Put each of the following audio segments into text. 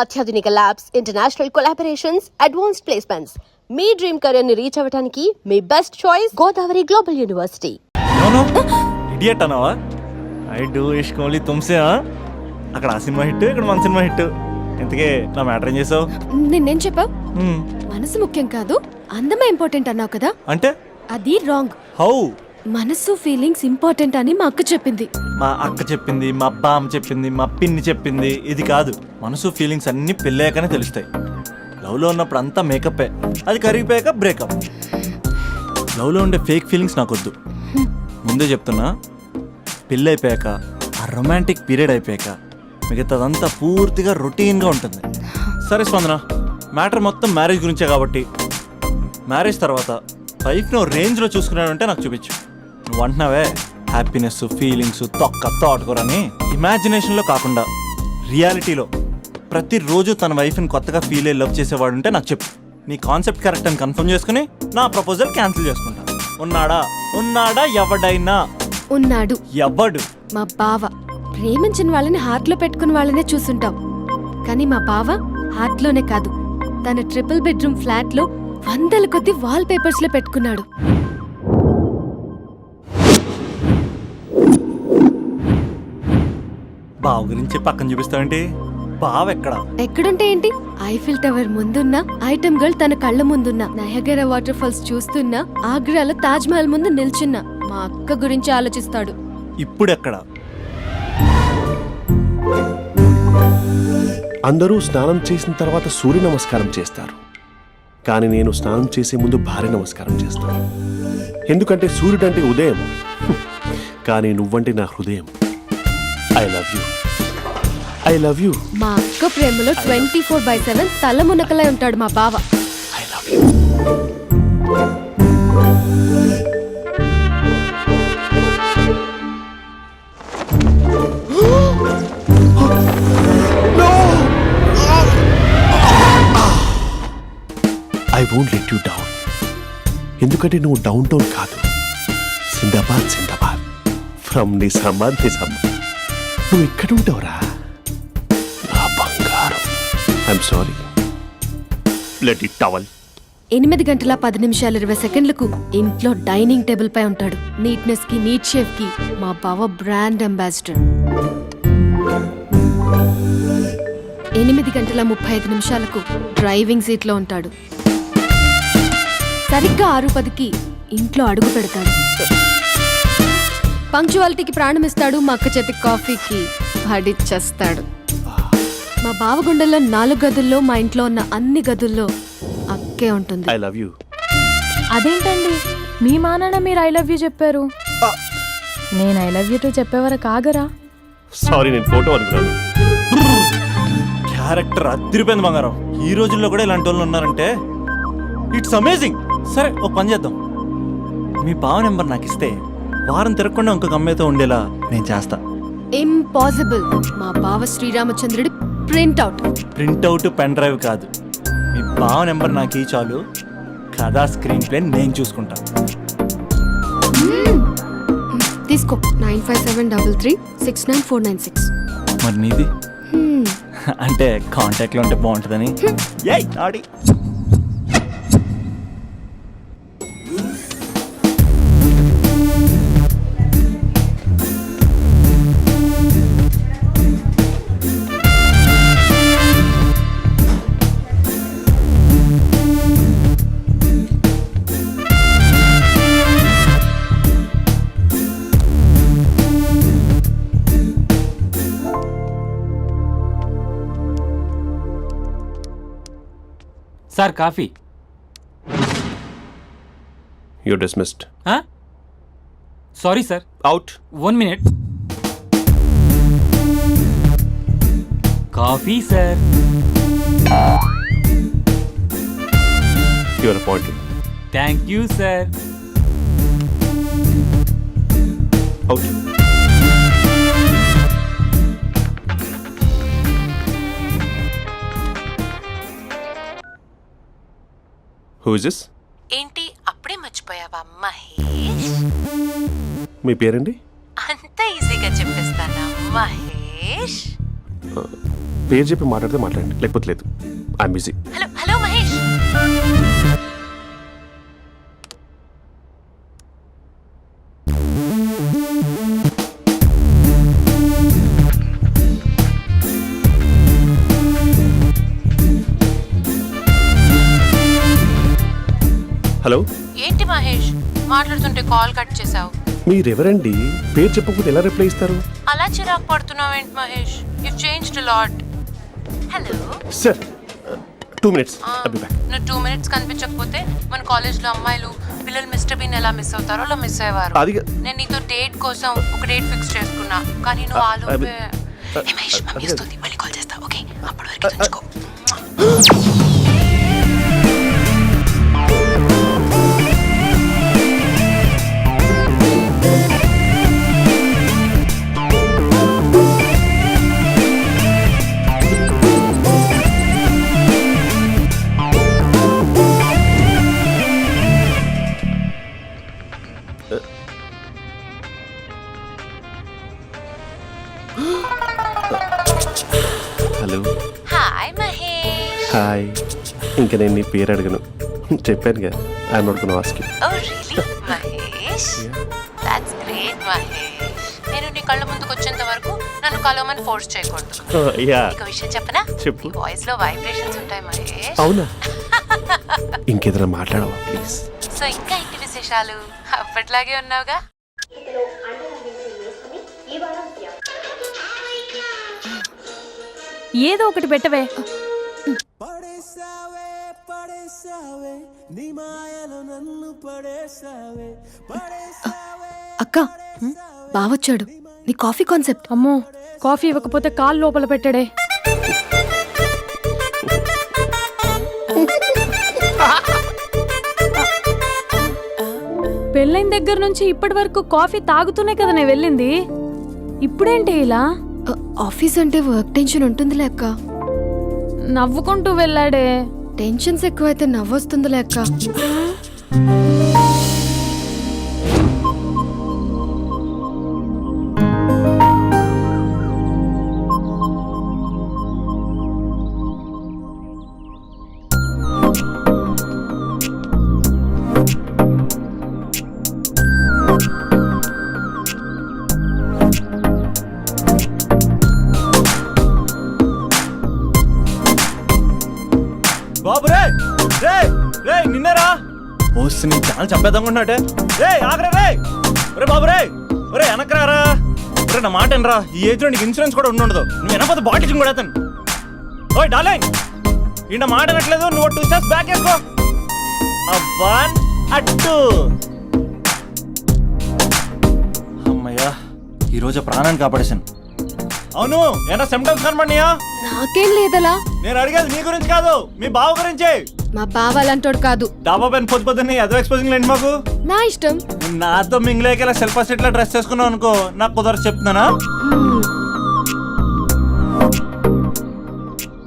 అత్యాధునిక labs, international collaborations, advanced placements. మీ dream career ని రీచ్ అవ్వడానికి మీ best choice Godavari global university. Idiot అన్నావా? ఐ డూ ఇష్క్ ఓన్లీ తుమ్సే. అక్కడ ఆ సినిమా హిట్, ఇక్కడ మన సినిమా హిట్. ఇంతకే నా మ్యాటర్ ఏం చేసావు? నిన్నేం చెప్పావు? మనసు ముఖ్యం కాదు, అందమే ఇంపార్టెంట్ అన్నావు కదా. అంటే అది రాంగ్. హౌ? మనసు ఫీలింగ్స్ ఇంపార్టెంట్ అని మా అక్క చెప్పింది. మా అక్క చెప్పింది, మా బామ్మ చెప్పింది, మా పిన్ని చెప్పింది. ఇది కాదు, మనసు ఫీలింగ్స్ అన్ని పెళ్ళాకనే తెలుస్తాయి. లవ్లో ఉన్నప్పుడు అంతా మేకప్పే, అది కరిగిపోయాక బ్రేకప్. లవ్లో ఉండే ఫేక్ ఫీలింగ్స్ నాకొద్దు. ముందే చెప్తున్నా, పెళ్ళి అయిపోయాక, ఆ రొమాంటిక్ పీరియడ్ అయిపోయాక మిగతాదంతా పూర్తిగా రొటీన్గా ఉంటుంది. సరే స్పందన, మ్యాటర్ మొత్తం మ్యారేజ్ గురించే కాబట్టి మ్యారేజ్ తర్వాత లైఫ్ను రేంజ్లో చూసుకున్నాడంటే నాకు చూపించు. నువ్వు అంటున్నావే హ్యాపీనెస్, ఫీలింగ్స్, తోటకూరని ఇమాజినేషన్లో కాకుండా రియాలిటీలో ప్రతిరోజు తన వైఫ్ని కొత్తగా ఫీల్ అయ్యి లవ్ చేసేవాడు ఉంటే నాకు చెప్పు. నీ కాన్సెప్ట్ కరెక్ట్ అని కన్ఫర్మ్ చేసుకుని నా ప్రపోజల్ క్యాన్సిల్ చేసుకుంటా. ఉన్నాడా ఎవడైనా? ఉన్నాడు. ఎవడు? మా బావ. ప్రేమించిన వాళ్ళని హార్ట్ లో పెట్టుకున్న వాళ్ళనే చూసుంటాం, కానీ మా బావ హార్ట్ లోనే కాదు, తన ట్రిపుల్ బెడ్రూమ్ ఫ్లాట్ లో వందల కొద్ది వాల్ పేపర్స్ లో పెట్టుకున్నాడు. బావ గురించి పక్కన చూపిస్తావేంటి? బావ ఎక్కడుంటే ఏంటి? ఐఫిల్ టవర్ ముందున్న ఐటమ్ గర్ల్ తన కళ్ళ ముందున్న నయగరా వాటర్ ఫాల్స్ చూస్తున్నా, ఆగ్రాలో తాజ్ మహల్ ముందు నిల్చున్నా మా అక్క గురించి ఆలోచిస్తాడు. ఇప్పుడెక్కడ? అందరూ స్నానం చేసిన తర్వాత సూర్య నమస్కారం చేస్తారు, కానీ నేను స్నానం చేసే ముందు భార్య నమస్కారం చేస్తాను. ఎందుకంటే సూర్యుడు అంటే ఉదయం, కానీ నువ్వంటే నా హృదయం. I love you, I love you. మా అక్క ప్రేమలో 24/7 తల మునకలై ఉంటాడు మా బావ. I love you. I won't let you down. ఎందుకంటే నువ్వు డౌన్ టౌన్ కాదు, జిందాబాద్ జిందాబాద్ ఫ్రమ్ నిజామాబాద్. నువ్వు ఇక్కడ ఉంటావురా నా బంగారం. I'm sorry, let it towel. 8 గంటల 10 నిమిషాలు 20 సెకండ్లకు ఇంట్లో డైనింగ్ టేబుల్ పై ఉంటాడు. నీట్నెస్ కి, నీట్ షేఫ్ కి మా బావ బ్రాండ్ అంబాసిడర్. 8 గంటల 35 నిమిషాలకు డ్రైవింగ్ సీట్ లో ఉంటాడు. సరిగ్గా 6:10కి ఇంట్లో అడుగు పెడతాడు. పంక్చువాలిటీకి ప్రాణమిస్తాడు. మా అక్క చేతి కాఫీకి పడిచ్చేస్తాడు. మా బావ గుండెల్లో 4 గదుల్లో, మా ఇంట్లో ఉన్న అన్ని గదుల్లో అక్కే ఉంటుంది. I love you. అదేంటండి, మీ మా నాన్న మీరు ఐ లవ్ యూ చెప్పారు, నేను ఐ లవ్ యూ టు చెప్పేవరకు ఆగరా? సారీ, నేను ఫోటో అనుకున్నాను. క్యారెక్టర్ అదిరిపోయింది బంగారం. ఈ రోజుల్లో కూడా ఇలాంటి వాళ్ళు ఉన్నారంటే ఇట్స్ అమేజింగ్. సరే, ఒక పని చేద్దాం. మీ బావ నెంబర్ నాకు ఇస్తే వారం తిరగకుండా ఇంకొక అమ్మాయితో ఉండేలా నేను చేస్తా. ఇంపాసిబుల్. మా బావ శ్రీరామచంద్రుడి ప్రింట్అవుట్. పెన్ డ్రైవ్ కాదు, మీ బావ నెంబర్ నాకు ఈ చాలు. కథా స్క్రీన్ ప్లే నేను చూసుకుంటా. తీసుకో. 9573369496. మరి నీది? అంటే కాంటాక్ట్లో ఉంటే బాగుంటుందని. ఆడి sir, coffee. You're dismissed. Sorry sir. Out. 1 minute. Coffee sir. You're appointed. Thank you sir. Out. Who is this? ఏంటి అప్పుడే మర్చిపోయావా మహేష్? మీ పేరండి? అంత ఈజీగా చెప్పేస్తానా మహేష్? పేరు చెప్పి మాట్లాడితే మాట్లాడండి, లేకపోతే లేదు. I'm busy. Hello hello Mahesh. Hello, ఏంటి మహేష్ మాట్లాడుతుంటే కాల్ కట్ చేసావు? మీరెవరండి? పేరు చెప్పకపోతే ఎలా రిప్లై ఇస్తారు? అలా చిరాకు పడుతున్నావేంటి Mahesh? You changed lot. Hello sir 2 minutes, I'll be back. నువ్వు 2 minutes కనిపించకపోతే మన కాలేజ్లో అమ్మాయిలు పిల్లలు మిస్టర్ బీన్ ఎలా మిస్ అవుతారో అలా మిస్ అయ్యేవారు. అది నేను నీతో డేట్ కోసం ఒక డేట్ ఫిక్స్ చేసుకున్నా, కానీ నువ్వు ఆలోపే. ఏ మహేష్, మమ్మీ వస్తుంది, మళ్ళీ కాల్ చేస్తా. ఓకే, అప్పటి వరకు తుంచుకో. హలో. హాయ్ మహేష్. హాయ్. ఇంకా నేను నీ పేరు అడగను, చెప్పానుగా. I'm not gonna ask you. Oh really Mahesh? That's great Mahesh. నేను నీ కళ్ళ ముందుకు వచ్చేంత వరకు నన్ను కలవమని ఫోర్స్ చేయకూడదు. యా, ఒక విషయం చెప్పనా? చెప్పు. వాయిస్ లో వైబ్రేషన్స్ ఉంటాయి మహేష్. అవునా? ఇంకేదైనా మాట్లాడవా ప్లీజ్? సో ఇంకా ఇంటి విశేషాలు అప్పట్లాగే ఉన్నావుగా? ఏదో ఒకటి పెట్టవే. అక్క, బావొచ్చాడు. నీ కాఫీ కాన్సెప్ట్. అమ్మో, కాఫీ ఇవ్వకపోతే కాలు లోపల పెట్టాడే. పెళ్ళైన దగ్గర నుంచి ఇప్పటి వరకు కాఫీ తాగుతూనే కదా నేను వెళ్ళింది. ఇప్పుడేంటి ఇలా? ఆఫీస్ అంటే వర్క్ టెన్షన్ ఉంటుందిలే అక్క. నవ్వుకుంటూ వెళ్ళాడే. టెన్షన్స్ ఎక్కువైతే నవ్వొస్తుందిలే అక్క. బాబు రే రే రే నిన్నరా ఓసి నీ ఛానల్ చంపేద్దామన్నట్టే. రే ఆగరా రే. ఒరే బాబు రే, ఒరే వెనకరారా. ఒరే నా మాట ఎనరా, ఈ ఏజ్ లో నీకు ఇన్సూరెన్స్ కూడా ఉండదు. నువ్వు వెనకపోతే బాటిల్ కూడా అతను. ఓయ్ డార్లింగ్, ఈ నా మాట అనట్లేదు. నువ్వు 2 steps బ్యాక్ వేసుకో. అవ్వన్ అట్టు. అమ్మయ్యా, ఈరోజు ప్రాణాన్ని కాపాడేశాను. అవును, ఏనా సిమ్టమ్స్ కనబడినాయా? నాకేం లేదలా. నేను అడిగేది నీ గురించి కాదు, మీ బావ గురించి. మా బావ అలాంటోడు కాదు. డాబా పైన పొద్దు పొద్దున్నే ఎదో ఎక్స్పోజింగ్ లేండి మాకు. నా ఇష్టం. నాతో మింగిలేక సెల్ఫ్ సెట్ లా డ్రెస్ చేసుకున్నావు అనుకో, నాకు కుదరదు చెప్తున్నానా?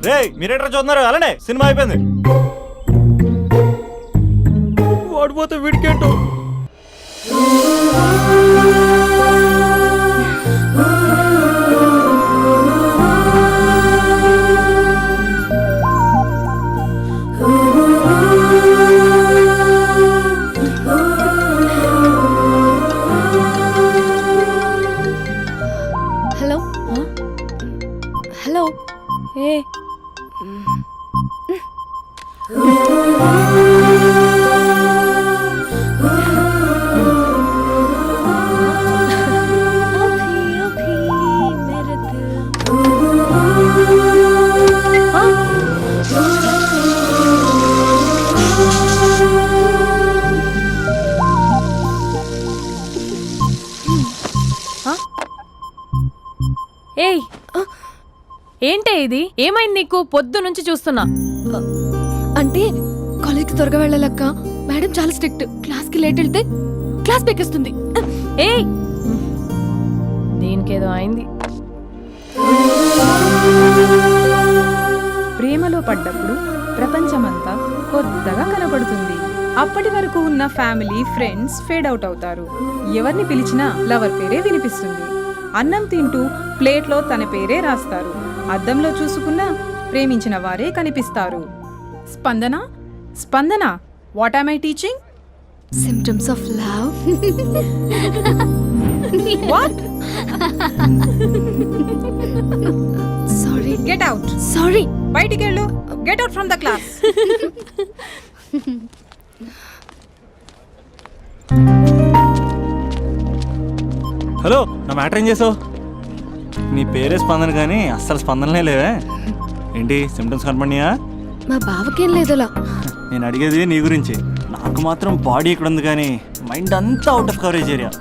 రే మీరేట్రా చూస్తున్నారు? అలానే సినిమా అయిపోయింది. వాడిపోతే వీడికేంటో. హలో. హలో. ఏ ఏయ్, ఏంటే ఇది? ఏమైంది నీకు? పొద్దు నుంచి చూస్తున్నా. అంటే కాలేజ్కి త్వరగా వెళ్ళాలక్క. మేడం చాలా స్ట్రిక్ట్. క్లాస్కి లేట్ వెళ్తే క్లాస్ పెక్కిస్తుంది. ఏయ్, దీనికేదో అయింది. ప్రేమలో పడ్డప్పుడు ప్రపంచమంతా కొత్తగా కనబడుతుంది. అప్పటి వరకు ఉన్న ఫ్యామిలీ ఫ్రెండ్స్ ఫేడ్ అవుట్ అవుతారు. ఎవరిని పిలిచినా లవర్ పేరే వినిపిస్తుంది. అన్నం తింటూ ప్లేట్లో తన పేరే రాస్తారు. అద్దంలో చూసుకున్నా ప్రేమించిన వారే కనిపిస్తారు. Spandana, Spandana, what am I teaching? Symptoms of love. What? Sorry. Get out. Sorry. బయటికి వెళ్ళు. Get out from the class. Hello, నా మ్యాటర్ ఏం చేసావు? నీ పేరే స్పందన కానీ అస్సలు స్పందనలే లేవే. ఏంటి సిమ్టమ్స్ కనపడినాయా? మా బావకేం లేదులా. నేను అడిగేది నీ గురించి. నాకు మాత్రం బాడీ ఇక్కడ ఉంది కానీ మైండ్ అంతా అవుట్ ఆఫ్ కవరేజ్ ఏరియా.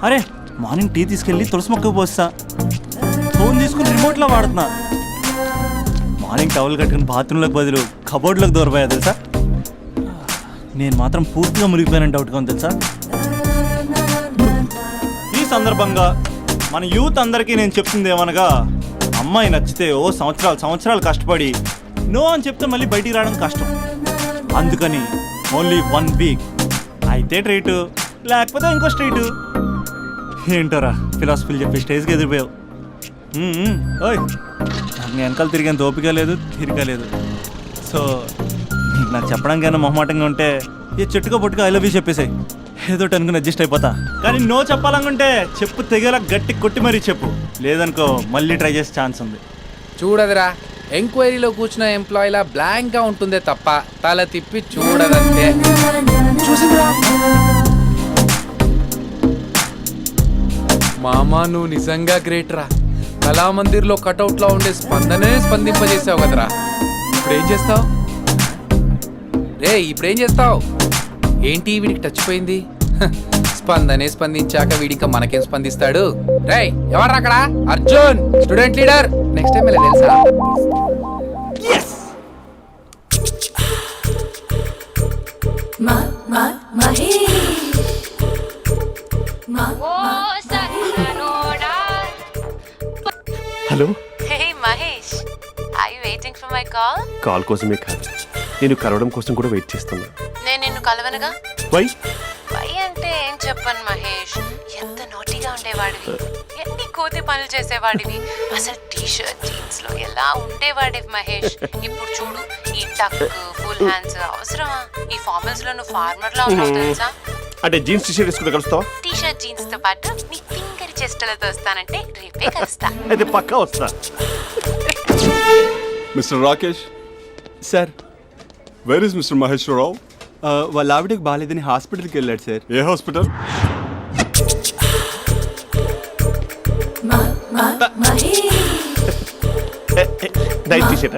అరే, మార్నింగ్ టీ తీసుకెళ్ళి తులసి మొక్కకు పోస్తా, ఫోన్ తీసుకుని రిమోట్లో వాడుతున్నా. మార్నింగ్ టవల్ కట్టుకుని బాత్రూంలోకి బదులు కబోర్డ్లోకి దూరపోయా తెలుసా. నేను మాత్రం పూర్తిగా మునిగిపోయానని డౌట్గా ఉంది తెలుసా. ఈ సందర్భంగా మన యూత్ అందరికీ నేను చెప్తుంది ఏమనగా, అమ్మాయి నచ్చితే ఓ సంవత్సరాలు కష్టపడి నో అని చెప్తే మళ్ళీ బయటికి రావడం కష్టం. అందుకని ఓన్లీ 1 వీక్ అయితే ట్రీటు, లేకపోతే ఇంకో స్ట్రీటు. ఏంటోరా ఫిలాసఫీలు చెప్పి స్టేజ్కి ఎదిరిపోయావు. ఓయ్, నాకు నీ వెనకాల తిరిగేంత ఓపిక లేదు, తీరిక లేదు. సో నీకు నాకు చెప్పడానికైనా మొహమాటంగా ఉంటే ఏ చెట్టుగా పొట్టుగా ఐ లవ్ యూ చెప్పేసాయి, ఏదో అనుకుని అడ్జస్ట్ అయిపోతా. కానీ నో చెప్పాలనుకుంటే చెప్పు తెగేలా గట్టి కొట్టి మరీ చెప్పు, లేదనుకో మళ్ళీ ట్రై చేసే ఛాన్స్ ఉంది. చూడదురా, ఎంక్వైరీలో కూర్చున్న ఎంప్లాయీలా బ్లాంక్గా ఉంటుందే తప్ప తల తిప్పి చూడదంతే. చూసిందిరా మామా, నువ్వు నిజంగా గ్రేట్ రా. కళామందిర్లో కటౌట్లో ఉండే స్పందనే స్పందింపజేసావు కదరా. ఇప్పుడేం చేస్తావు రే? ఇప్పుడేం చేస్తావు? ఏంటి వీడికి టచ్ పోయింది? స్పందనే స్పందించాక వీడిక మనకేం స్పందిస్తాడు? రేయ్, ఎవరు అక్కడ? Arjun, student leader. Next time ఇలా తెలుసా? Hello. Hey Mahesh, I waiting for my call? Call కోసమే కాదు, నేను కలవడం కోసం కూడా వెయిట్ చేస్తున్నా. నేను నిన్ను కలవనుగా. వై? వై అంటే ఏం చెప్పను మహేష్, ఎంత నోటిగా ఉండేవాడివి, ఎన్ని కోతి పనులు చేసేవాడివి, అసలు టీ షర్ట్ జీన్స్ లో ఎలా ఉండేవాడివి మహేష్. ఇప్పుడు చూడు, ఈ టక్, ఫుల్ హ్యాండ్స్ అవసరమా? ఈ ఫార్మల్స్ లో నువ్వు ఫార్మర్ లా ఉన్నావు తెలుసా. అంటే జీన్స్ టీ షర్ట్ వేసుకుంటే కలుస్తావా? టీ షర్ట్ జీన్స్ తో పాటు నీ ఫింగర్ చెస్టలతో వస్తానంటే రేపే కలుస్తా. అయితే పక్కా వస్తా. Mister Rakesh, sir, where is mister Maheswararao? వాళ్ళ ఆవిడకి బాగాలేదని హాస్పిటల్కి వెళ్ళాడు సార్. ఏ హాస్పిటల్? Night T shirt.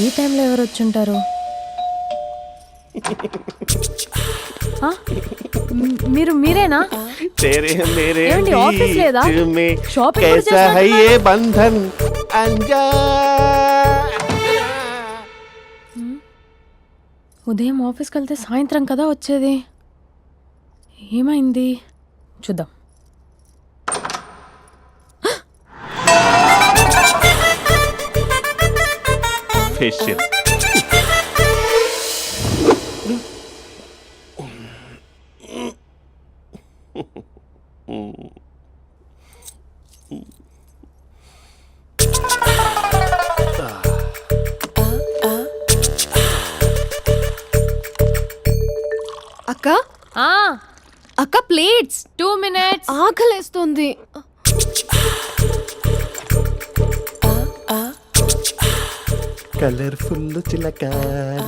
ఈ టైంలో ఎవరు వచ్చుంటారు? మీరేనా? ఏమండి, ఆఫీస్ లేదా? షాపింగ్ కూడా చేసినట్టున్నారు. ఉదయం ఆఫీస్కి వెళ్తే సాయంత్రం కదా వచ్చేది. ఏమైంది చూద్దాం. ఫేషియల్. అక్క ప్లేట్స్ 2 minutes. ఆకలేస్తుంది. కలర్ఫుల్ చిలక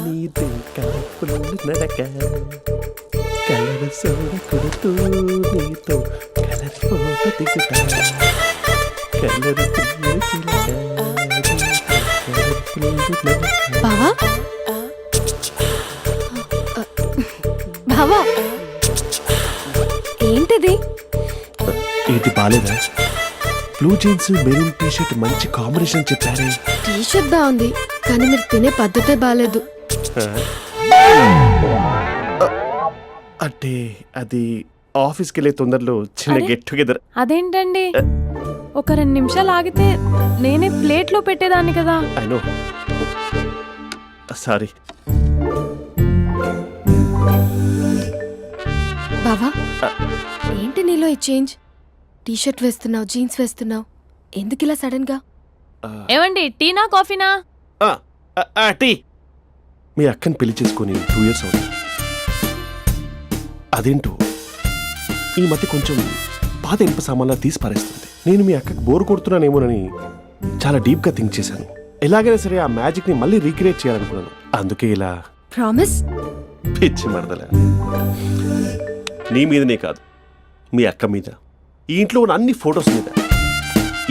నీదే కలర్ఫుల్ నడక కలర్ సోడ కొడుతూ నీతో కలర్ ఫోటో దిగుతా కలర్ఫుల్ చిలక బావా బావా ఏంటిది? ఏంటి బాలేదా? Blue jeans maroon T shirt మంచి కాంబినేషన్ చెప్పారే. టీ షర్ట్ బాగుంది కానీ మీరు తినే పద్ధతే బాలేదు. అంటే అది ఆఫీస్కి వెళ్ళే తొందరలో చిన్న అరే. Get together. అదేంటండి ఒక 2 నిమిషాలు ఆగితే నేనే ప్లేట్లో పెట్టేదాన్ని కదా. I know, sorry. బావా ఏంటి నీలో ఈ చేంజ్? టీ షర్ట్ వేస్తున్నావు, జీన్స్ వేస్తున్నావు, ఎందుకు ఇలా సడన్ గా? ఏమండి టీనా కాఫీనా? టీ. మీ అక్కని పెళ్లి చేసుకొని 2 years అవుతుంది. అదేంటో ఈ మధ్య కొంచెం పాత ఇనుప సామాన్లా తీసి పారేస్తుంది. నేను మీ అక్కకి బోర్ కొడుతున్నానేమోనని చాలా డీప్గా థింక్ చేశాను. ఎలాగైనా సరే ఆ మ్యాజిక్ని మళ్ళీ రీక్రియేట్ చేయాలనుకున్నాను. అందుకే ఇలా. ప్రామిస్? పిచ్చి మరదల, నీ మీదనే కాదు, మీ అక్క మీద, ఈ ఇంట్లో ఉన్న అన్ని ఫొటోస్ మీద,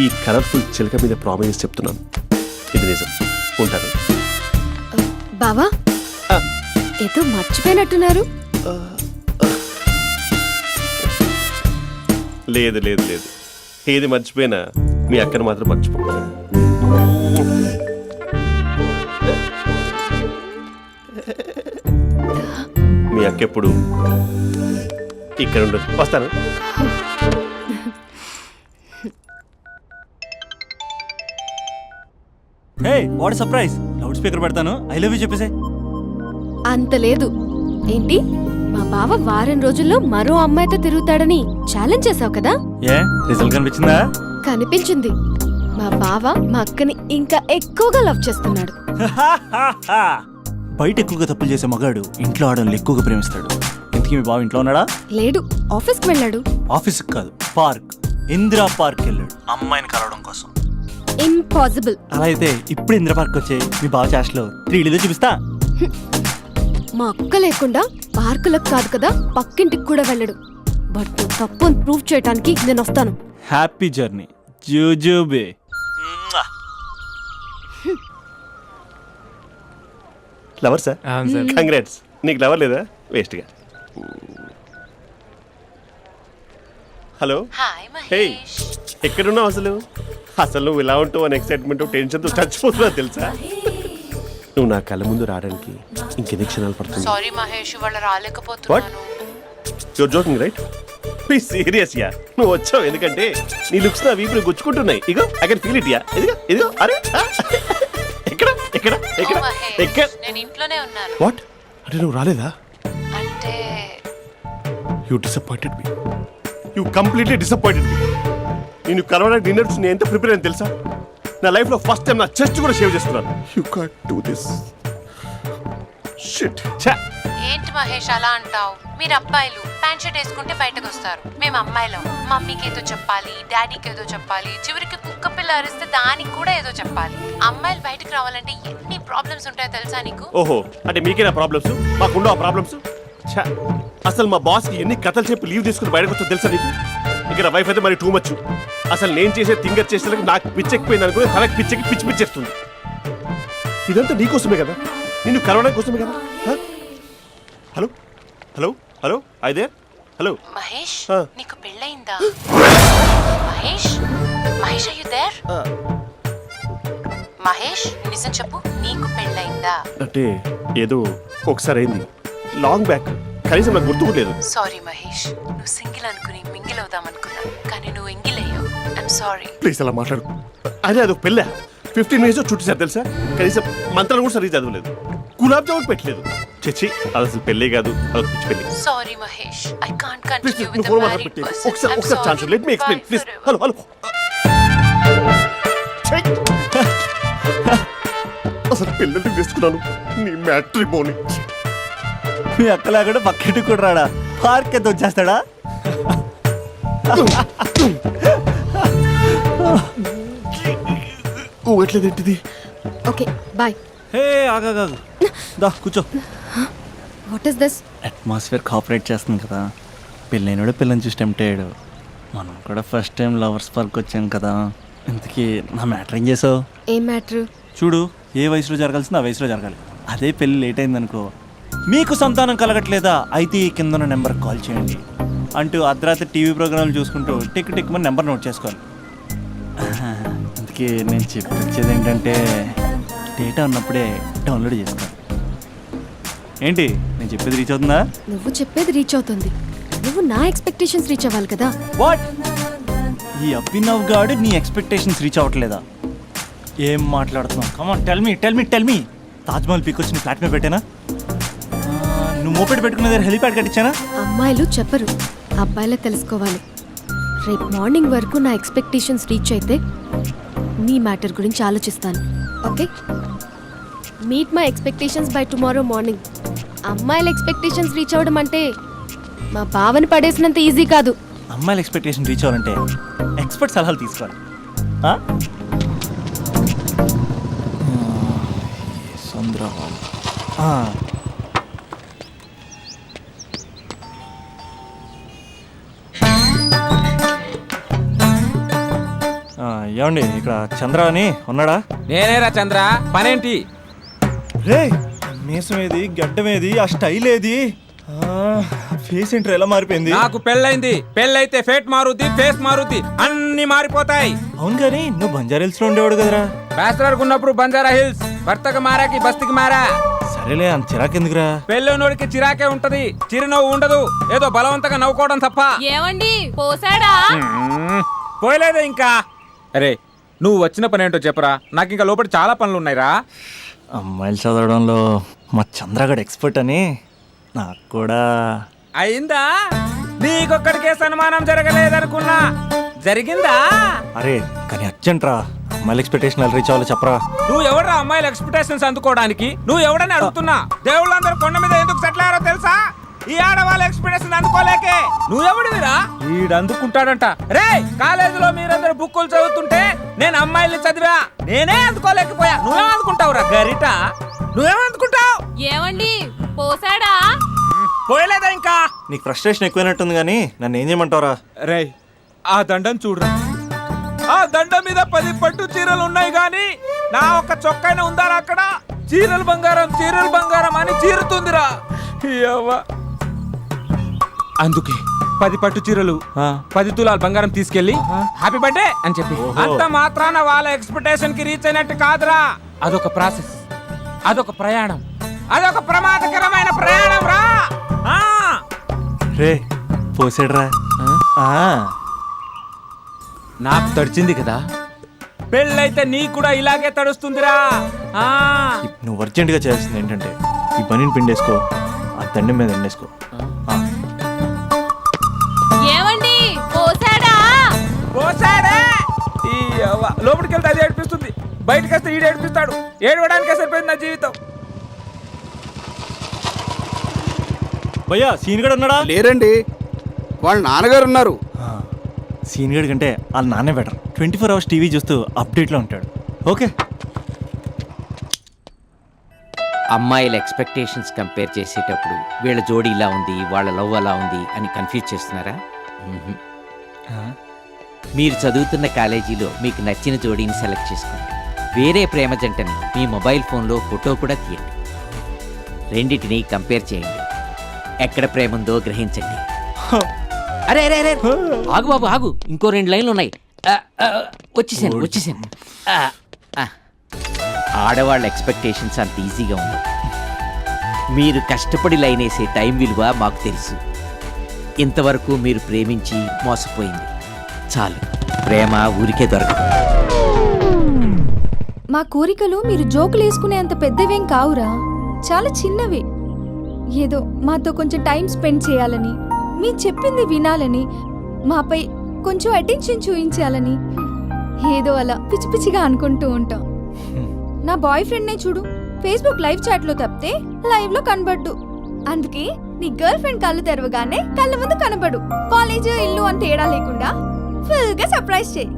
ఈ కలర్ఫుల్ చిలక మీద ప్రామిస్ చెప్తున్నాను. ఇది నిజం. ఉంటాను. బావా ఏదో మర్చిపోయినట్టున్నారు. లేదు లేదు లేదు, ఏది మర్చిపోయినా మీ అక్కను మాత్రం మర్చిపో. మీ అక్క ఎప్పుడు ఇక్కడ ఉండదు. వస్తాను. Hey what surprise. Loud speaker పెడతాను, ఐ లవ్ యూ చెప్పేసే. అంత లేదు. ఏంటి మా బావ వారం రోజుల్లో మరో అమ్మాయితో తిరుగుతాడని ఛాలెంజ్ చేసావు కదా? ఏ రిజల్ట్ కనిపించిందా? కనిపించింది. మా బావ మా అక్కని ఇంకా ఎక్కువగా లవ్ చేస్తున్నాడు. బయట ఎక్కువగా తప్పులు చేసే మగాడు ఇంట్లో ఆడవాళ్ళు ఎక్కువగా ప్రేమిస్తాడు. ఇంతకీ మీ బావ ఇంట్లో ఉన్నాడా? లేడు, ఆఫీస్కి వెళ్ళాడు. ఆఫీస్కి కాదు, పార్క్, ఇందిరా పార్క్ వెళ్ళాడు అమ్మాయిని కలవడం కోసం. ఇంపాసిబుల్. అలా అయితే ఇప్పుడు ఇందిరా పార్క్ వచ్చే మీ బావ చాష్లో 3Dలో చూపిస్తా. మా అక్క లేకుండా పార్కులకు కాదు కదా పక్కింటికి కూడా వెళ్ళడు. బట్ నువ్వు తప్పు అని ప్రూవ్ చేయడానికి నేను వస్తాను. హ్యాపీ జర్నీ జూజూబే. Lover sir? అవును సార్. కంగ్రాట్స్. నీకు లవర్ లేదా? వేస్ట్గా. హలో. Hi hey, Mahesh. ఎక్కడున్నావు అసలు? అసలు నువ్వు ఇలా ఉంటావు అని ఎక్సైట్మెంట్ టెన్షన్తో చచ్చిపోతున్నావు తెలుసా? నువ్వు నా కళ్ళ ముందు రావడానికి ఇంకెన్ని క్షణాలు పడుతుంది? సారీ మహేష్, ఇవాళ రాలేకపోతున్నాను. You're joking right? Please serious yeah. నువ్వు వచ్చావు ఎందుకంటే నీ లుక్స్ నా వీపులు గుచ్చుకుంటున్నాయి. ఇగో I can feel it yeah. ఇదిగో ఇదిగో. అరే ఎక్కడ ఎక్కడ ఎక్కడ ఓ మహేష్, ఎక్కడ? నేను ఇంట్లోనే ఉన్నాను. వాట్ అంటే నువ్వు రాలేదా? అంటే you disappointed me. You completely disappointed me. నేను కలవడానికి డిన్నర్స్ నేను ఎంత ప్రిపేర్ అని తెలుసా? నా లైఫ్లో ఫస్ట్ టైం నా చెస్ట్ కూడా షేవ్ చేస్తున్నాను. You can't do this shit. ఛా. ఏంటి మహేష్ అలా అంటావు? మీరు అబ్బాయిలు ప్యాంట్ షర్ట్ వేసుకుంటే బయటకు వస్తారు. మేము అమ్మాయిలం మమ్మీకి ఏదో చెప్పాలి, డాడీకి ఏదో చెప్పాలి, చివరికి కుక్క పిల్ల అరిస్తే దానికి కూడా ఏదో చెప్పాలి. అమ్మాయిలు బయటకు రావాలంటే ఎన్ని ప్రాబ్లమ్స్ ఉంటాయో తెలుసా నీకు? ఓహో, అంటే మీకేనా ప్రాబ్లమ్స్? మాకుండా ఆ ప్రాబ్లమ్స్? ఛా. అసలు మా బాస్కి ఎన్ని కథలు చెప్పి లీవ్ తీసుకుని బయటకు వచ్చా తెలుసా నీకు? ఇక్కడ వైఫ్ అయితే మరి టూ మచ్. అసలు నేను చేసే థింగర్ చేసేందుకు నాకు పిచ్చెక్కిపోయింది అనుకుని తనకి పిచ్చెక్కి పిచ్చి పిచ్చేస్తుంది. ఇదంతా నీకోసమే కదా, నిన్ను కలవడం కోసమే కదా. హలో హలో హలో అయితే హలో మహేష్, ఆ. నీకు పెళ్ళయిందా? Mahesh, Mahesh are you there? Mahesh నిజం చెప్పు, నీకు పెళ్ళయిందా? అంటే ఏదో ఒకసారి అయింది, లాంగ్ బ్యాక్, కనీసం నాకు గుర్తు కూడా లేదు. సారీ మహేష్, నువ్వు సింగిల్ అనుకుని మింగిల్ అవుదాం అనుకున్నా, కానీ నువ్వు ఎంగిల్ అయ్యావు. I'm sorry. ప్లీజ్ అలా మాట్లాడు. అదే అది పెళ్ళా 15 minutes చుట్టేసారు తెలుసా? కనీసం మంత్రాలు కూడా సరిగ్గా చదవలేదు, గులాబ్ జామున్ పెట్టలేదు. చచ్చి, అది అసలు పెళ్ళే కాదు, అది పిచ్చి పెళ్ళి. Sorry Mahesh, I can't please continue నువ్వు విత్ ఫోన్ ద మాట్లాడి మ్యారీడ్ పెట్టి పర్సన్. ఒకసారి chance let me explain please. Hello hello. అసలు పెళ్ళంటే తీసుకున్నాను నీ మ్యాట్రిమోని. మీ అక్క లేకుండా పక్కింటికి కూడా రాడా? పార్క్ ఎంత వచ్చేస్తాడా? ఎట్లేదేంటిది? Okay bye. హే ఆగా దా కూర్చో. What is this? Atmosphere cooperate చేస్తుంది కదా. పెళ్ళైనడు పిల్లని చూసి టెంప్ట్ అయ్యాడు. మనం కూడా ఫస్ట్ టైం లవర్స్ పార్క్ వచ్చాం కదా. ఇంతకీ నా మ్యాటర్ ఏం చేసావు? ఏం మ్యాటర్? చూడు, ఏ వయసులో జరగాల్సిందో ఆ వయసులో జరగాలి. అదే పెళ్ళి లేట్ అయిందనుకో, మీకు సంతానం కలగట్లేదా అయితే ఈ కింద ఉన్న నెంబర్కి కాల్ చేయండి అంటూ అర్ధరాత్రి టీవీ ప్రోగ్రాంలు చూసుకుంటూ టిక్ టిక్ మన నెంబర్ నోట్ చేసుకోవాలి. అందుకే నేను చెప్పొచ్చేది ఏంటంటే డేటా ఉన్నప్పుడే డౌన్లోడ్ చేసుకోవాలి. ఏంటి నేను చెప్పేది రీచ్ అవుతుందా? నువ్వు చెప్పేది రీచ్ అవుతుంది, నువ్వు నా ఎక్స్పెక్టేషన్స్ రీచ్ అవ్వాలి కదా. వాట్? ఈ అభినవ్ గాడు నీ ఎక్స్పెక్టేషన్స్ రీచ్ అవ్వట్లేదా? ఏం మాట్లాడుతున్నావు? Come on tell me. Taj Mahal peak వచ్చి నీ ఫ్లాట్ మీద పెట్టానా? నువ్వు మోపెట్ పెట్టుకునే దగ్గర హెలిప్యాడ్ కట్టించానా? అమ్మాయిలు చెప్పరు, అబ్బాయిలే తెలుసుకోవాలి. రేపు మార్నింగ్ వరకు నా ఎక్స్పెక్టేషన్స్ రీచ్ అయితే నీ మ్యాటర్ గురించి ఆలోచిస్తాను. Okay, meet my expectations by tomorrow morning. అమ్మాయిల ఎక్స్పెక్టేషన్స్ రీచ్ అవ్వడం అంటే మా బావని పడేసినంత ఈజీ కాదు. అమ్మాయిల ఎక్స్పెక్టేషన్ రీచ్ అవ్వాలంటే ఎక్స్పర్ట్ సలహాలు తీసుకోవాలి. ఏమండి, ఇక్కడ చంద్ర అని ఉన్నాడా? నేనేరా చంద్ర, పనేంటి? రే, మీసం ఏది, గడ్డం ఏది, ఆ స్టైల్ ఏది, ఫేస్ ఏంట్రా ఎలా మారిపోయింది? నాకు పెళ్ళైంది, పెళ్ళైతే ఫేట్ మారుద్ది, ఫేస్ మారుద్ది, అన్ని మారిపోతాయి. అవును కానీ నువ్వు బంజారా హిల్స్ లో ఉండేవాడు కదరా? బ్యాచిలర్ ఉన్నప్పుడు బంజారా హిల్స్, భర్తకు మారాకి బస్తికి మారా. సరేలే, అంత చిరాకెందుకురా? పెళ్ళోనోడికి చిరాకే ఉంటది, చిరునవ్వు ఉండదు, ఏదో బలవంతంగా నవ్వుకోవడం తప్ప. ఏమండి పోసాడా? పోయలేదే ఇంకా. అరే నువ్వు వచ్చిన పని ఏంటో చెప్పరా, నాకు ఇంకా లోపల చాలా పనులు ఉన్నాయిరా. అమ్మాయిలు చదవడంలో మా చంద్రగడ్ ఎక్స్పర్ట్ అని నాకు కూడా అయిందా? నీకొక్కడికే సన్మానం జరగలేదనుకున్నా, జరిగిందా? అరే కానీ అర్జెంట్ రా, అమ్మాయిల ఎక్స్పెక్టేషన్ రీచ్ అవ్వాలి చెప్పరా. నువ్వు ఎవడరా అమ్మాయిల ఎక్స్పెక్టేషన్స్ అందుకోవడానికి? నువ్వు ఎవడని అడుగుతున్నా. దేవుళ్ళందరూ కొండ మీద ఎందుకు సెటిల్ అయ్యారో తెలుసా? ఈ ఆడవాళ్ళ ఎక్స్పెక్టేషన్ అందుకోలేకే. నువ్వెవడివిరా? వీడు అందుకుంటాడంట. రే, కాలేజీలో మీరందరూ బుక్కులు చదువుతుంటే నేను అమ్మాయిల్ని చదివా, నేనే అందుకోలేకపోయా. నువ్వేం అందుకుంటావురా గరిట? నువ్వేం అందుకుంటావు? ఏమండి పోసాడా? పోయలేదా ఇంకా? నీకు ఫ్రస్ట్రేషన్ ఎక్కువైనట్టుంది కానీ నన్ను ఏం చేయమంటావురా? రే, ఆ దండం చూడరా. ఆ దండం మీద 10 పట్టు చీరలు ఉన్నాయి గాని నా ఒక్క చొక్కాయిన ఉందారా అక్కడ? చీరలు బంగారం అని చీరుతుందిరా. అందుకే 10 పట్టు చీరలు, 10 తులాల బంగారం తీసుకెళ్లి హ్యాపీ బర్త్డే అని చెప్పి. అంత మాత్రాన వాళ్ళ ఎక్స్పెక్టేషన్ కి రీచ్ అయినట్టు కాదురా. అదొక ప్రాసెస్, అదొక ప్రయాణం, అదొక ప్రమాదకరమైన ప్రయాణం రా. రే పోసాడురా. నాకు తడిచింది కదా, పెళ్ళైతే నీ కూడా ఇలాగే తడుస్తుందిరా. నువ్వు అర్జెంటుగా చేయాల్సింది ఏంటంటే ఈ పనిని పిండేసుకో, ఆ దండం మీద ఎండేసుకో. ఏమండి పోసాడా? పోసాడే. ఈ లోపలికి వెళ్తే అది ఏడిపిస్తుంది, బయటకు వస్తే ఈడు ఏడిపిస్తాడు. ఏడవడానికే సరిపోయింది నా జీవితం. భయ్యా సీన్ గడ్ ఉన్నాడా? లేరండి, వాళ్ళ నాన్నగారు ఉన్నారు. సీన్ గడ్ కంటే వాళ్ళ నాన్నే బెటర్. 24 hours టీవీ చూస్తూ అప్డేట్లో ఉంటాడు. ఓకే, అమ్మాయిల ఎక్స్పెక్టేషన్స్ కంపేర్ చేసేటప్పుడు వీళ్ళ జోడి ఇలా ఉంది, వాళ్ళ లవ్ అలా ఉంది అని కన్ఫ్యూజ్ చేస్తున్నారా? మీరు చదువుతున్న కాలేజీలో మీకు నచ్చిన జోడీని సెలెక్ట్ చేసుకోండి. వేరే ప్రేమ జంటని మీ మొబైల్ ఫోన్లో ఫోటో కూడా తీయండి. రెండింటిని కంపేర్ చేయండి, ఎక్కడ ప్రేమ ఉందో గ్రహించండి. అరే అరే అరే, ఆగు బాబు ఆగు, ఇంకో 2 లైన్లు ఉన్నాయి. వచ్చేసాను. ఆడవాళ్ళ ఎక్స్పెక్టేషన్స్ అంత ఈజీగా ఉండవు. మీరు కష్టపడి లైన్ వేసే టైం విలువ మాకు తెలుసు. ఇంతవరకు మీరు ప్రేమించి మోసపోయింది చాలు, ప్రేమ ఊరికే దొరకదు. మా కోరికలు మీరు జోకులు వేసుకునే అంత పెద్దవేం కావురా, చాలా చిన్నవి. ఏదో మాతో కొంచెం టైం స్పెండ్ చేయాలని, మీ చెప్పింది వినాలని, మాపై కొంచెం అటెన్షన్ చూపించాలని ఏదో అలా పిచ్చి పిచ్చిగా అనుకుంటూ ఉంటాం. నా బాయ్ ఫ్రెండ్నే చూడు, ఫేస్బుక్ లైవ్ చాట్లో తప్పితే లైవ్లో కనబడ్డు. అందుకే నీ గర్ల్ ఫ్రెండ్ కళ్ళు తెరవగానే కళ్ళ ముందు కనబడు. కాలేజ్ ఇల్లు అని తేడా లేకుండా ఫుల్ గా సర్ప్రైజ్ చేయి.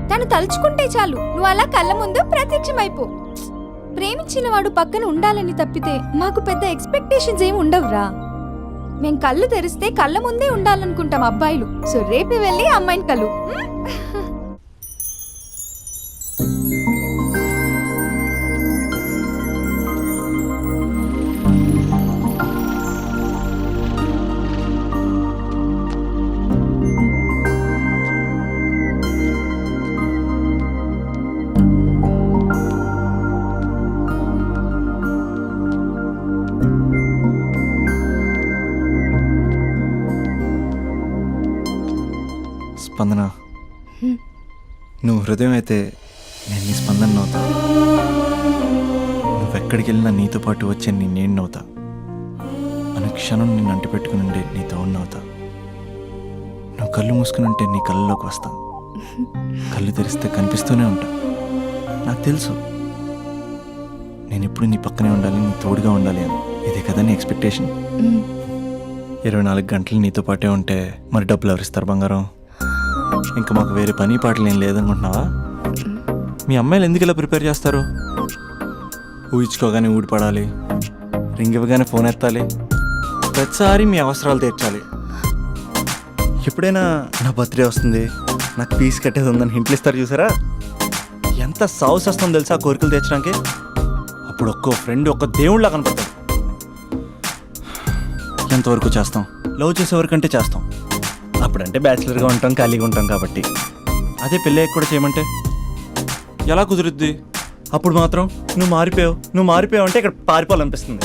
తను తలుచుకుంటే చాలు నువ్వు అలా కళ్ళ ముందు ప్రత్యక్షమైపో. ప్రేమించిన వాడు పక్కన ఉండాలని తప్పితే మాకు పెద్ద ఎక్స్పెక్టేషన్స్ ఏమి ఉండవురా. మేం కళ్ళు తెరిస్తే కళ్ళ ముందే ఉండాలనుకుంటాం అబ్బాయిలు. సో రేపు వెళ్ళి అమ్మాయిని కలు. స్పందన, నువ్వు హృదయం అయితే నేను నీ స్పందన నవ్వుతా. నువ్వెక్కడికి వెళ్ళినా నీతో పాటు వచ్చే నేను నవ్వుతా. అనుక్షణం నిన్ను అంటి పెట్టుకుని ఉండే నీ తోడు నవ్వుతా. నువ్వు కళ్ళు మూసుకుని ఉంటే నీ కళ్ళలోకి వస్తా. కళ్ళు తెరిస్తే కనిపిస్తూనే ఉంటా. నాకు తెలుసు నేను ఎప్పుడు నీ పక్కనే ఉండాలి, నీ తోడుగా ఉండాలి అని. ఇదే కదా నీ ఎక్స్పెక్టేషన్. 24 గంటలు నీతో పాటే ఉంటే మరి డబ్బులు ఎవరిస్తారు బంగారం? ఇంకా మాకు వేరే పని పాటలు ఏం లేదనుకుంటున్నావా? మీ అమ్మాయిలు ఎందుకు ఇలా ప్రిపేర్ చేస్తారు? ఊహించుకోగానే ఊడిపడాలి, రింగ్ ఇవ్వగానే ఫోన్ ఎత్తాలి, ప్రతిసారి మీ అవసరాలు తీర్చాలి. ఎప్పుడైనా నా బర్త్డే వస్తుంది, నాకు ఫీజు కట్టేది ఉందని హింట్లు ఇస్తారు చూసారా? ఎంత సాహస్ వస్తుందో తెలుసా కోరికలు తీర్చడానికి? అప్పుడు ఒక్కో ఫ్రెండ్ ఒక్క దేవుళ్ళ కనపడతాడు. ఎంతవరకు చేస్తాం? లవ్ చేసేవరకంటే చేస్తాం. అప్పుడంటే బ్యాచిలర్గా ఉంటాం, ఖాళీగా ఉంటాం కాబట్టి. అదే పెళ్ళి కూడా చేయమంటే ఎలా కుదురుద్ది? అప్పుడు మాత్రం నువ్వు మారిపోయావు అంటే ఇక్కడ పారిపోవాలనిపిస్తుంది.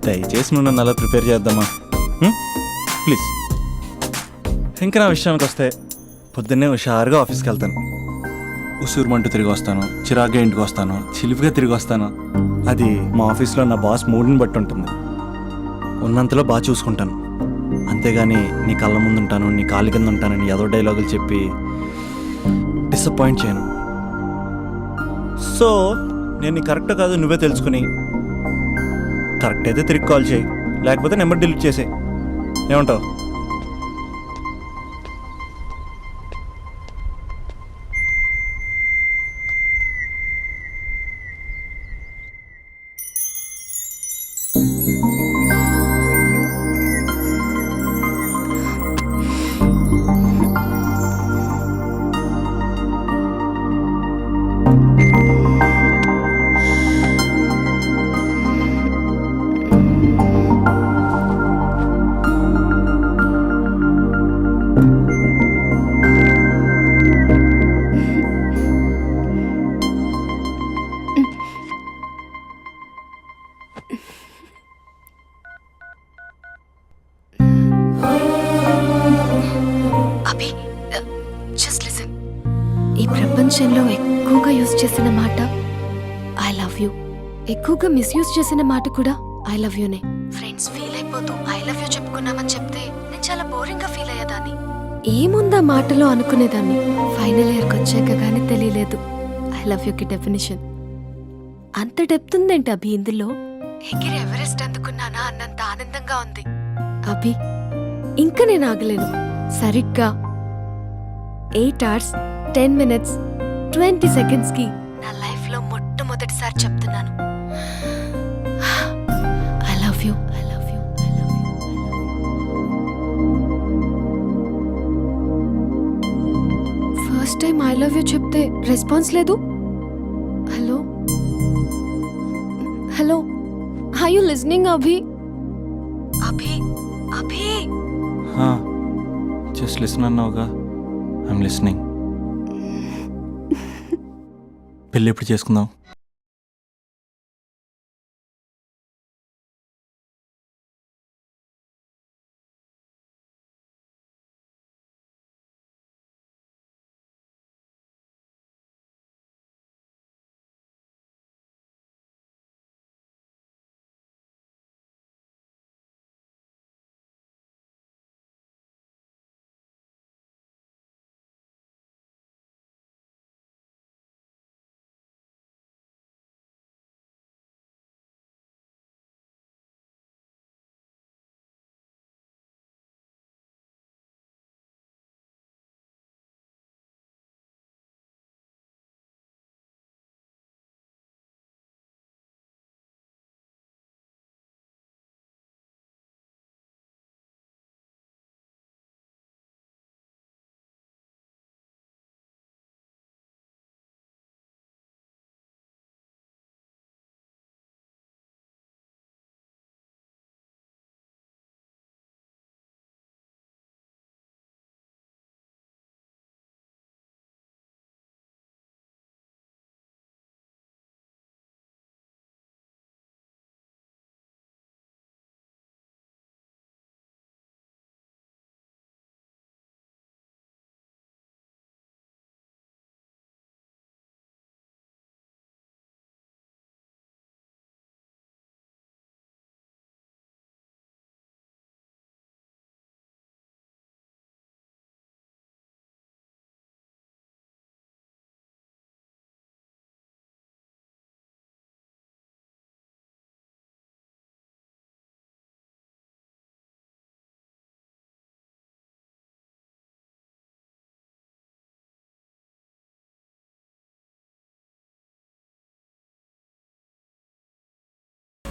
దయచేసి నువ్వు నన్ను అలా ప్రిపేర్ చేద్దామా ప్లీజ్. ఇంకా నా విషయానికి వస్తే పొద్దున్నే హుషారుగా ఆఫీస్కి వెళ్తాను. ఉసూరుమంటూ తిరిగి వస్తాను, చిరాగ్గా ఇంటికి వస్తాను, చిలిపిగా తిరిగి వస్తాను. అది మా ఆఫీస్లో నా బాస్ మూడ్ని బట్టి ఉంటుంది. ఉన్నంతలో బాగా చూసుకుంటాను, అంతేగాని నీ కళ్ళ ముందు ఉంటాను, నీ కాళ్ళ కింద ఉంటానని ఏదో డైలాగులు చెప్పి డిసప్పాయింట్ చేయను. సో నేను నీ కరెక్ట్ కాదు నువ్వే తెలుసుకుని కరెక్ట్ అయితే తిరిగి కాల్ చేయి, లేకపోతే నెంబర్ డిలీట్ చేసేయి. ఏమంటావు? Abhi, just listen. ఈ ప్రపంచంలో ఎక్కువగా యూజ్ చేసిన మాట ఐ లవ్ యూ. ఎక్కువగా మిస్యూజ్ చేసిన మాట కూడా ఐ లవ్ యూనే. ఫ్రెండ్స్ ఫీల్ అయిపోతూ ఐ లవ్ యూ చెప్పుకున్నామని చెప్తే నేను చాలా బోరింగ్ గా ఫీల్ అయ్యేదాన్ని. ఏముందా మాటలో అనుకునేదాన్ని. ఫైనల్ ఇయర్కి వచ్చాక కానీ తెలియలేదు ఐ లవ్ యూకి డెఫినేషన్. అంత డెప్త్ ఉందేంటి అభి ఇందులో? ఎగిరి ఎవరెస్ట్ అందుకున్నానా అన్నంత ఆనందంగా ఉంది అభి. ఇంకా నేను ఆగలేను. సరిగ్గా 8 hours 10 minutes 20 seconds కి నా లైఫ్ లో మొట్టమొదటిసారి చెప్తున్నాను I love you. I love you. I love you. First time I love you చెప్తే రెస్పాన్స్ లేదు. Hello hello, are you listening Abhi? Abhi Abhi just listen అన్నావుగా, ఐఎమ్ లిసనింగ్. పెళ్ళి ఎప్పుడు చేసుకుందాం?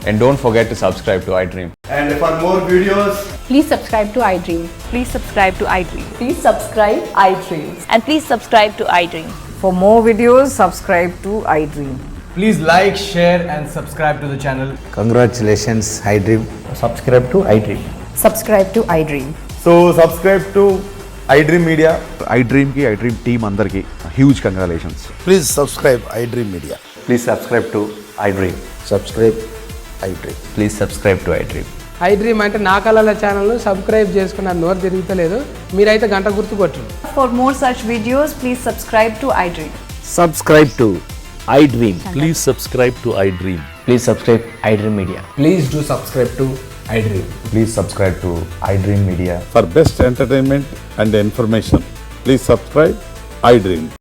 And don't forget to subscribe to iDream. And for more videos, Please subscribe to iDream. Please subscribe to iDream. Please subscribe iDream. And please subscribe to iDream. For more videos, subscribe to iDream. Please like, share and subscribe to the channel. Congratulations iDream. subscribe to iDream. Subscribe to iDream. So subscribe to iDream Media. iDream ki iDream team andarki huge congratulations. Please subscribe iDream media. Please subscribe to iDream. Subscribe iDream. Please subscribe to iDream. iDream అంటే నా కళల channel subscribe చేసుకున్న నోరు తిరుగుతలేదు. మీరైతే గంట గుర్తు కొట్టు. For more such videos, please subscribe to iDream. Subscribe to iDream. Please subscribe to iDream. Please subscribe iDream media. Please do subscribe to iDream. Please subscribe to iDream Media. For best entertainment and information please subscribe iDream.